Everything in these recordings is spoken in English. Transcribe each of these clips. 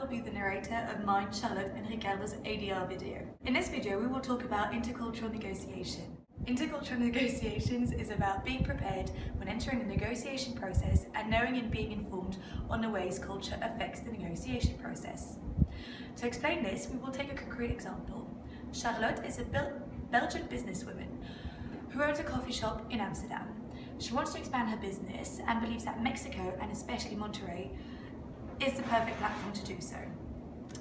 will be the narrator of mine, Charlotte, and Ricardo's ADR video. In this video, we will talk about intercultural negotiation. Intercultural negotiations is about being prepared when entering the negotiation process and knowing and being informed on the ways culture affects the negotiation process. To explain this, we will take a concrete example. Charlotte is a Belgian businesswoman who owns a coffee shop in Amsterdam. She wants to expand her business and believes that Mexico, and especially Monterrey, is the perfect platform to do so.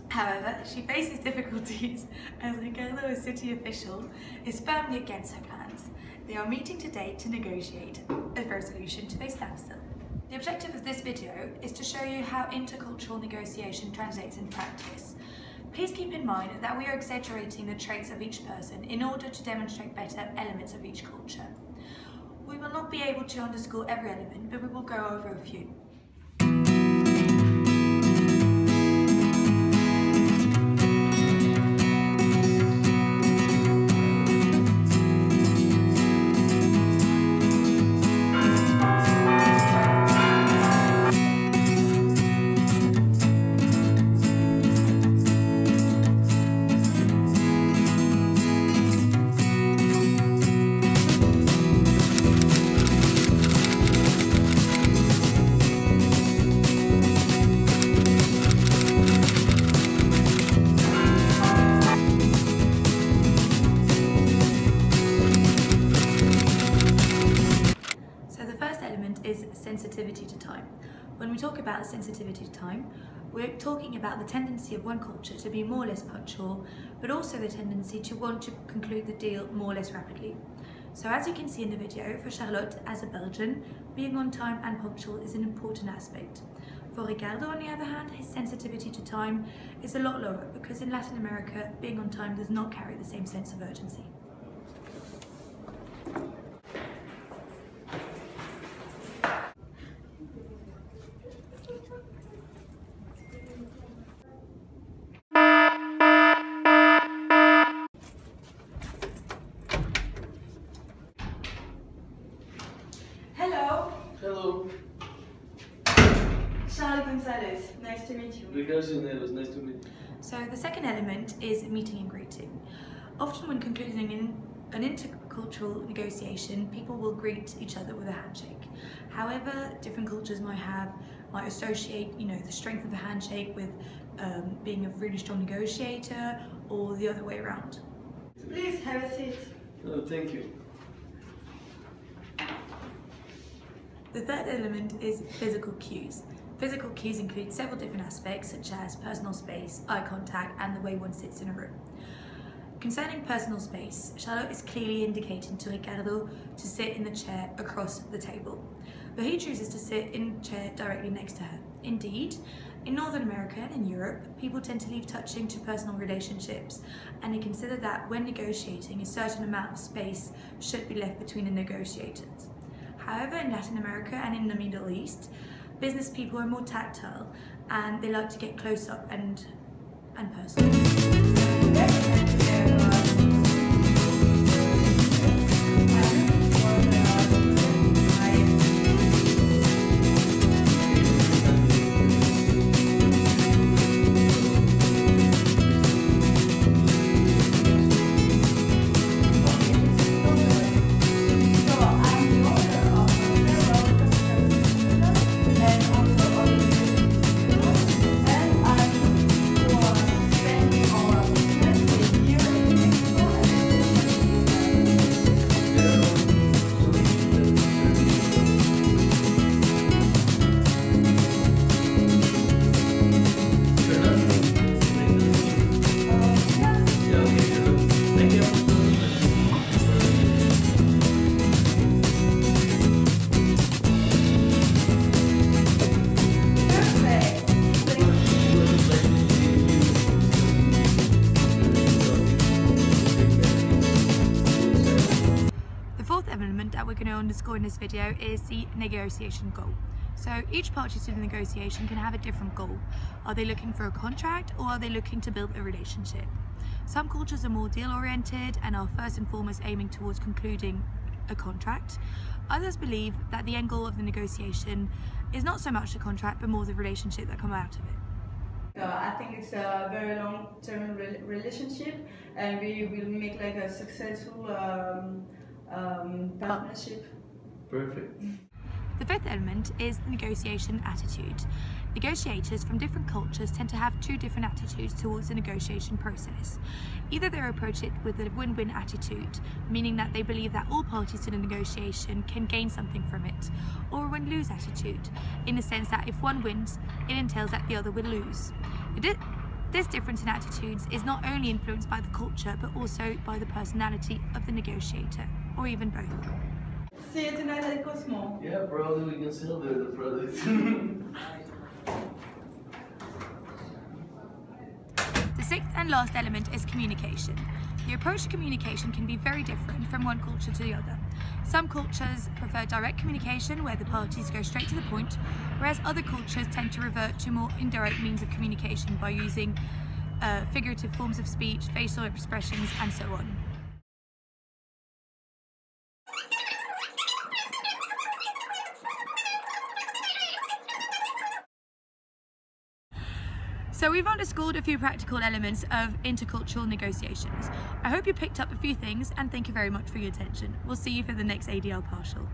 However, she faces difficulties as Ricardo, a city official, is firmly against her plans. They are meeting today to negotiate a resolution to their standstill. The objective of this video is to show you how intercultural negotiation translates in practice. Please keep in mind that we are exaggerating the traits of each person in order to demonstrate better elements of each culture. We will not be able to underscore every element, but we will go over a few. Is sensitivity to time. When we talk about sensitivity to time, we're talking about the tendency of one culture to be more or less punctual, but also the tendency to want to conclude the deal more or less rapidly. So as you can see in the video, for Charlotte, as a Belgian, being on time and punctual is an important aspect. For Ricardo, on the other hand, his sensitivity to time is a lot lower, because in Latin America, being on time does not carry the same sense of urgency. Hello. Charlotte Gonzalez, nice to meet you. Ricardo, nice to meet you. So the second element is meeting and greeting. Often when concluding an intercultural negotiation, people will greet each other with a handshake. However, different cultures might associate, the strength of the handshake with being a really strong negotiator, or the other way around. Please have a seat. Oh, thank you. The third element is physical cues. Physical cues include several different aspects, such as personal space, eye contact, and the way one sits in a room. Concerning personal space, Charlotte is clearly indicating to Ricardo to sit in the chair across the table, but he chooses to sit in the chair directly next to her. Indeed, in Northern America and in Europe, people tend to leave touching to personal relationships, and they consider that when negotiating, a certain amount of space should be left between the negotiators. However, in Latin America and in the Middle East, business people are more tactile and they like to get close up and personal. That we're going to underscore in this video is the negotiation goal. So each party to the negotiation can have a different goal. Are they looking for a contract, or are they looking to build a relationship? Some cultures are more deal oriented and are first and foremost aiming towards concluding a contract. Others believe that the end goal of the negotiation is not so much the contract, but more the relationship that comes out of it. I think it's a very long-term relationship, and we will make like a successful partnership. Perfect. The fifth element is the negotiation attitude. Negotiators from different cultures tend to have two different attitudes towards the negotiation process. Either they approach it with a win-win attitude, meaning that they believe that all parties to the negotiation can gain something from it, or a win-lose attitude, in the sense that if one wins, it entails that the other will lose. This difference in attitudes is not only influenced by the culture, but also by the personality of the negotiator, or even both. See you tonight at Cosmo. Yeah, probably we can sell the product. The sixth and last element is communication. The approach to communication can be very different from one culture to the other. Some cultures prefer direct communication where the parties go straight to the point, whereas other cultures tend to revert to more indirect means of communication by using figurative forms of speech, facial expressions, and so on. So we've underscored a few practical elements of intercultural negotiations. I hope you picked up a few things, and thank you very much for your attention. We'll see you for the next ADR partial.